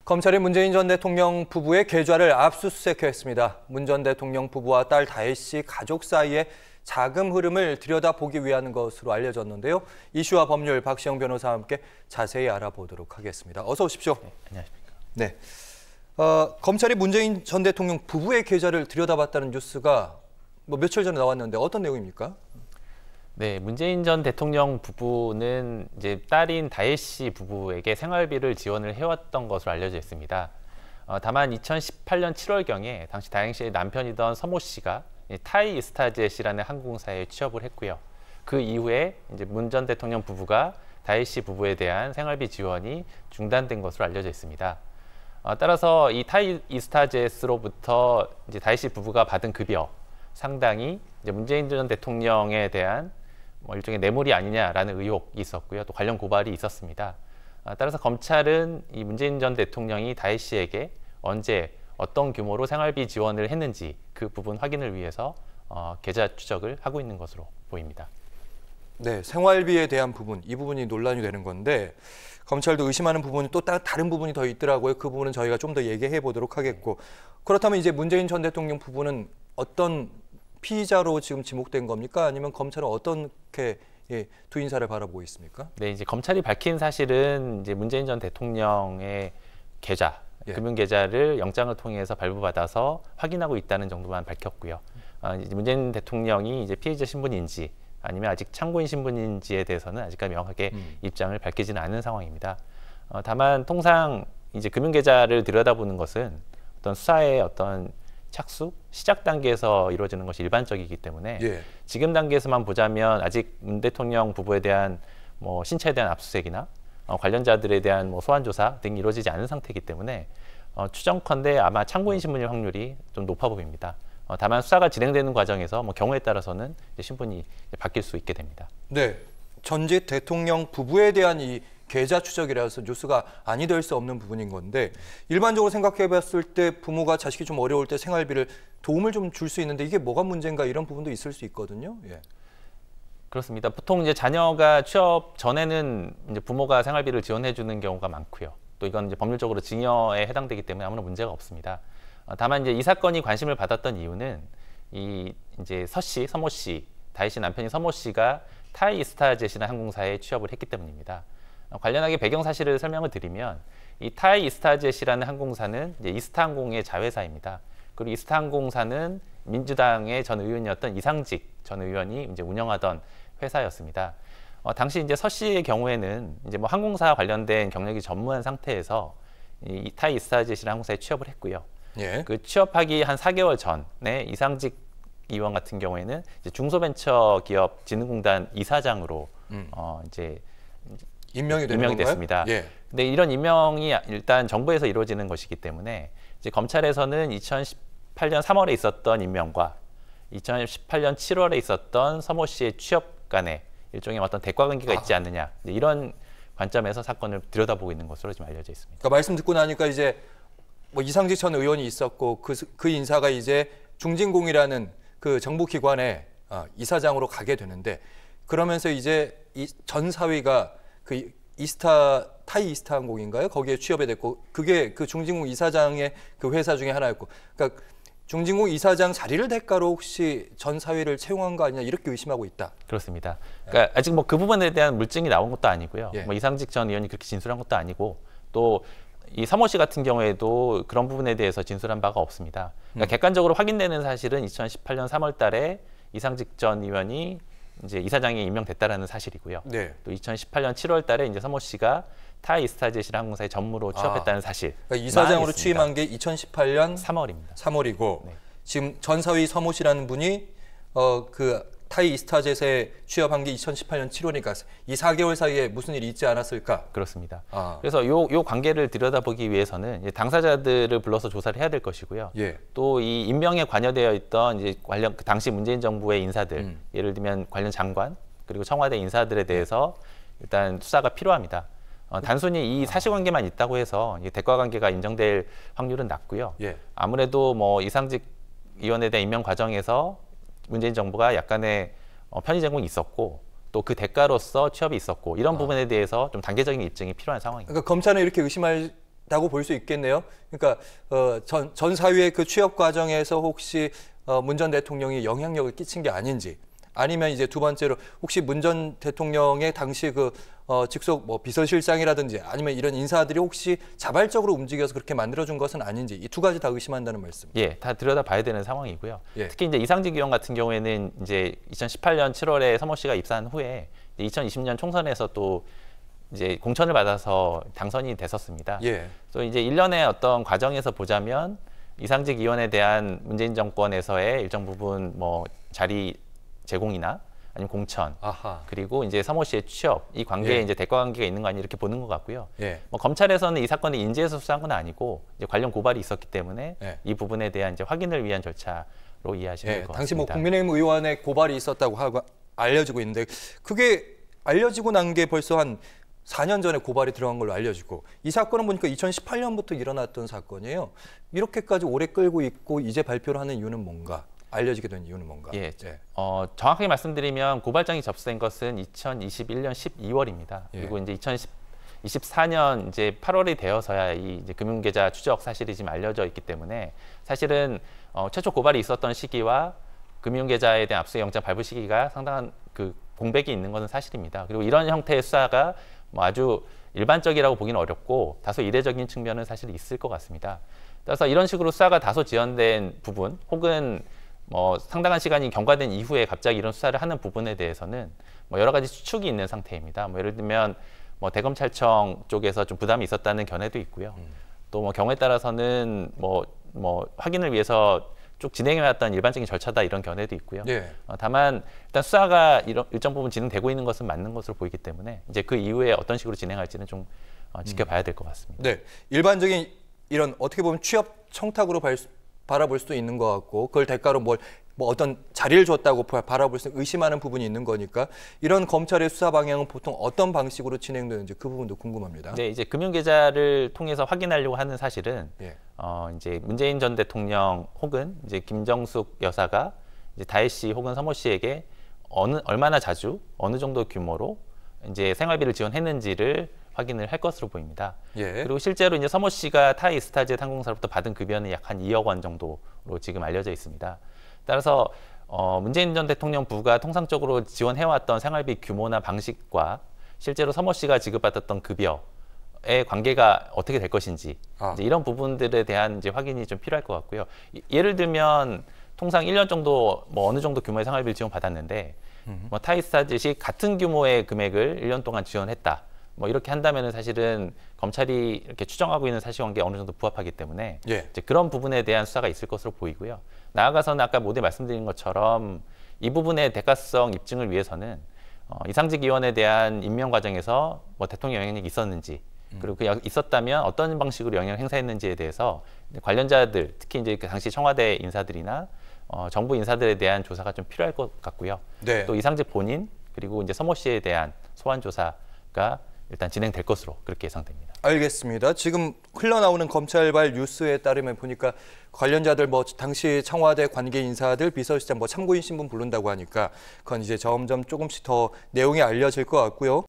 검찰이 문재인 전 대통령 부부의 계좌를 압수수색했습니다. 문 전 대통령 부부와 딸 다혜 씨 가족 사이의 자금 흐름을 들여다보기 위한 것으로 알려졌는데요. 이슈와 법률 박시영 변호사와 함께 자세히 알아보도록 하겠습니다. 어서 오십시오. 네, 안녕하십니까. 네. 검찰이 문재인 전 대통령 부부의 계좌를 들여다봤다는 뉴스가 며칠 전에 나왔는데 어떤 내용입니까? 네, 문재인 전 대통령 부부는 이제 딸인 다혜 씨 부부에게 생활비를 지원을 해왔던 것으로 알려져 있습니다. 다만 2018년 7월경에 당시 다혜 씨의 남편이던 서모 씨가 타이 이스타젯이라는 항공사에 취업을 했고요. 그 이후에 이제 문 전 대통령 부부가 다혜 씨 부부에 대한 생활비 지원이 중단된 것으로 알려져 있습니다. 따라서 이 타이 이스타젯으로부터 이제 다혜 씨 부부가 받은 급여 상당히 이제 문재인 전 대통령에 대한 일종의 뇌물이 아니냐라는 의혹이 있었고요. 또 관련 고발이 있었습니다. 따라서 검찰은 이 문재인 전 대통령이 다혜 씨에게 언제 어떤 규모로 생활비 지원을 했는지 그 부분 확인을 위해서 계좌 추적을 하고 있는 것으로 보입니다. 네, 생활비에 대한 부분, 이 부분이 논란이 되는 건데 검찰도 의심하는 부분이 또 다른 부분이 더 있더라고요. 그 부분은 저희가 좀 더 얘기해 보도록 하겠고, 그렇다면 이제 문재인 전 대통령 부부는 어떤 피의자로 지금 지목된 겁니까? 아니면 검찰은 어떻게 두 인사를 바라보고 있습니까? 네, 이제 검찰이 밝힌 사실은 이제 문재인 전 대통령의 계좌, 금융 계좌를 영장을 통해서 발부받아서 확인하고 있다는 정도만 밝혔고요. 이제 문재인 대통령이 이제 피해자 신분인지 아니면 아직 참고인 신분인지에 대해서는 아직까지 명확하게 입장을 밝히지는 않은 상황입니다. 다만 통상 이제 금융 계좌를 들여다보는 것은 어떤 수사의 어떤 착수, 시작 단계에서 이루어지는 것이 일반적이기 때문에 지금 단계에서만 보자면 아직 문 대통령 부부에 대한 신체에 대한 압수수색이나 관련자들에 대한 소환 조사 등이 이루어지지 않은 상태이기 때문에 추정컨대 아마 참고인 신분일 확률이 좀 높아 보입니다. 다만 수사가 진행되는 과정에서 경우에 따라서는 신분이 바뀔 수 있게 됩니다. 네, 전직 대통령 부부에 대한 이 계좌 추적이라서 뉴스가 아니 될 수 없는 부분인 건데, 일반적으로 생각해 봤을 때 부모가 자식이 좀 어려울 때 생활비를 도움을 좀 줄 수 있는데 이게 뭐가 문제인가, 이런 부분도 있을 수 있거든요. 예. 그렇습니다. 보통 이제 자녀가 취업 전에는 이제 부모가 생활비를 지원해 주는 경우가 많고요. 또 이건 이제 법률적으로 증여에 해당되기 때문에 아무런 문제가 없습니다. 다만 이제 이 사건이 관심을 받았던 이유는 이제 서모 씨, 다혜 씨 남편인 서모 씨가 타이 이스타젯이라는 항공사에 취업을 했기 때문입니다. 관련하게 배경 사실을 설명을 드리면 이 타이 이스타젯이라는 항공사는 이제 이스타항공의 자회사입니다. 그리고 이스타항공사는 민주당의 전 의원이었던 이상직 전 의원이 이제 운영하던 회사였습니다. 당시 이제 서 씨의 경우에는 이제 항공사 관련된 경력이 전무한 상태에서 이 타이 이스타젯이라는 항공사에 취업을 했고요. 그 취업하기 한 4개월 전에 이상직 의원 같은 경우에는 이제 중소벤처기업진흥공단 이사장으로 이제 임명이 됐습니다. 근데 이런 임명이 일단 정부에서 이루어지는 것이기 때문에 이제 검찰에서는 2018년 3월에 있었던 임명과 2018년 7월에 있었던 서모 씨의 취업 간에 일종의 어떤 대가 관계가 있지 않느냐, 이런 관점에서 사건을 들여다보고 있는 것으로 지금 알려져 있습니다. 그러니까 말씀 듣고 나니까 이제 이상직 전 의원이 있었고 그 인사가 이제 중진공이라는 그 정부기관의 이사장으로 가게 되는데, 그러면서 이제 전 사위가 그 타이 이스타항공인가요? 거기에 취업이 됐고, 그게 그 중진공 이사장의 그 회사 중에 하나였고, 그러니까 중진공 이사장 자리를 대가로 혹시 전 사위를 채용한 거 아니냐, 이렇게 의심하고 있다. 그렇습니다. 그러니까 아직 그 부분에 대한 물증이 나온 것도 아니고요. 이상직 전 의원이 그렇게 진술한 것도 아니고, 또 이 서모 씨 같은 경우에도 그런 부분에 대해서 진술한 바가 없습니다. 그러니까 객관적으로 확인되는 사실은 2018년 3월 달에 이상직 전 의원이 이제 이사장에 임명됐다라는 사실이고요. 또 2018년 7월 달에 이제 서모 씨가 타이 이스타젯이라는 항공사에 전무로 취업했다는 사실. 그러니까 이사장으로 취임한 게 2018년 3월입니다. 3월이고 지금 전 사위 서모 씨라는 분이 그 타이 이스타젯에 취업한 게 2018년 7월이니까 이 4개월 사이에 무슨 일이 있지 않았을까? 그렇습니다. 그래서 요 관계를 들여다보기 위해서는 이제 당사자들을 불러서 조사를 해야 될 것이고요. 또 이 임명에 관여되어 있던 이제 그 당시 문재인 정부의 인사들, 예를 들면 관련 장관 그리고 청와대 인사들에 대해서 일단 수사가 필요합니다. 단순히 이 사실관계만 있다고 해서 대가관계가 인정될 확률은 낮고요. 아무래도 이상직 의원에 대한 임명 과정에서 문재인 정부가 약간의 편의 제공이 있었고, 또 그 대가로서 취업이 있었고, 이런 부분에 대해서 좀 단계적인 입증이 필요한 상황입니다. 그러니까 검찰은 이렇게 의심할 다고 볼 수 있겠네요. 그러니까 전 사위의 그 취업 과정에서 혹시 문 전 대통령이 영향력을 끼친 게 아닌지, 아니면 이제 두 번째로 혹시 문 전 대통령의 당시 직속 뭐 비서실장이라든지 아니면 이런 인사들이 혹시 자발적으로 움직여서 그렇게 만들어준 것은 아닌지, 이 두 가지 다 의심한다는 말씀. 예, 다 들여다봐야 되는 상황이고요. 예. 특히 이제 이상직 의원 같은 경우에는 이제 2018년 7월에 서모 씨가 입사한 후에 2020년 총선에서 또 이제 공천을 받아서 당선이 됐었습니다. 예. 그래서 이제 일련의 어떤 과정에서 보자면 이상직 의원에 대한 문재인 정권에서의 일정 부분 뭐 자리 제공이나 아니면 공천, 아하. 그리고 이제 서모 씨의 취업, 이 관계에 예. 이제 대가 관계가 있는 거 아니 이렇게 보는 것 같고요. 예. 뭐 검찰에서는 이 사건을 인지해서 수사한 건 아니고 이제 관련 고발이 있었기 때문에 예. 이 부분에 대한 이제 확인을 위한 절차로 이해하시면 예, 될 것 당시 같습니다. 뭐 국민의힘 의원의 고발이 있었다고 하고 알려지고 있는데, 그게 알려지고 난 게 벌써 한 4년 전에 고발이 들어간 걸로 알려지고, 이 사건은 보니까 2018년부터 일어났던 사건이에요. 이렇게까지 오래 끌고 있고 이제 발표를 하는 이유는 뭔가? 알려지게 된 이유는 뭔가? 예, 정확하게 말씀드리면 고발장이 접수된 것은 2021년 12월입니다. 예. 그리고 이제 2024년 이제 8월이 되어서야 이 이제 금융계좌 추적 사실이 지금 알려져 있기 때문에 사실은 최초 고발이 있었던 시기와 금융계좌에 대한 압수영장 발부 시기가 상당한 그 공백이 있는 것은 사실입니다. 그리고 이런 형태의 수사가 뭐 아주 일반적이라고 보기는 어렵고 다소 이례적인 측면은 사실 있을 것 같습니다. 따라서 이런 식으로 수사가 다소 지연된 부분, 혹은 뭐 상당한 시간이 경과된 이후에 갑자기 이런 수사를 하는 부분에 대해서는 뭐 여러 가지 추측이 있는 상태입니다. 뭐 예를 들면 뭐 대검찰청 쪽에서 좀 부담이 있었다는 견해도 있고요. 또 뭐 경우에 따라서는 뭐 확인을 위해서 쭉 진행해왔던 일반적인 절차다 이런 견해도 있고요. 예. 다만 일단 수사가 일정 부분 진행되고 있는 것은 맞는 것으로 보이기 때문에 이제 그 이후에 어떤 식으로 진행할지는 좀 지켜봐야 될 것 같습니다. 네, 일반적인 이런 어떻게 보면 취업 청탁으로 바라볼 수도 있는 것 같고, 그걸 대가로 뭐 어떤 자리를 줬다고 바라볼 수 의심하는 부분이 있는 거니까, 이런 검찰의 수사 방향은 보통 어떤 방식으로 진행되는지 그 부분도 궁금합니다. 네, 이제 금융계좌를 통해서 확인하려고 하는 사실은 예. 이제 문재인 전 대통령 혹은 이제 김정숙 여사가 이제 다혜 씨 혹은 서모 씨에게 얼마나 자주 어느 정도 규모로 이제 생활비를 지원했는지를 확인을 할 것으로 보입니다. 예. 그리고 실제로 이제 서모 씨가 타이 스타즈의 항공사로부터 받은 급여는 약 한 2억 원 정도로 지금 알려져 있습니다. 따라서 문재인 전 대통령 부가 통상적으로 지원해왔던 생활비 규모나 방식과 실제로 서모 씨가 지급받았던 급여의 관계가 어떻게 될 것인지 이제 이런 부분들에 대한 이제 확인이 좀 필요할 것 같고요. 예를 들면 통상 1년 정도 뭐 어느 정도 규모의 생활비를 지원받았는데 뭐 타이스타즈시 같은 규모의 금액을 1년 동안 지원했다. 뭐 이렇게 한다면은 사실은 검찰이 이렇게 추정하고 있는 사실관계에 어느 정도 부합하기 때문에 예. 이제 그런 부분에 대한 수사가 있을 것으로 보이고요. 나아가서는 아까 모두 말씀드린 것처럼 이 부분의 대가성 입증을 위해서는 이상직 의원에 대한 임명 과정에서 뭐 대통령 영향력이 있었는지, 그리고 그 있었다면 어떤 방식으로 영향을 행사했는지에 대해서 관련자들, 특히 이제 그 당시 청와대 인사들이나 정부 인사들에 대한 조사가 좀 필요할 것 같고요. 네. 또 이상직 본인 그리고 이제 서모 씨에 대한 소환 조사가 일단 진행될 것으로 그렇게 예상됩니다. 알겠습니다. 지금 흘러나오는 검찰발 뉴스에 따르면 보니까 관련자들 뭐 당시 청와대 관계 인사들, 비서실장 뭐 참고인 신분 부른다고 하니까 그건 이제 점점 조금씩 더 내용이 알려질 것 같고요.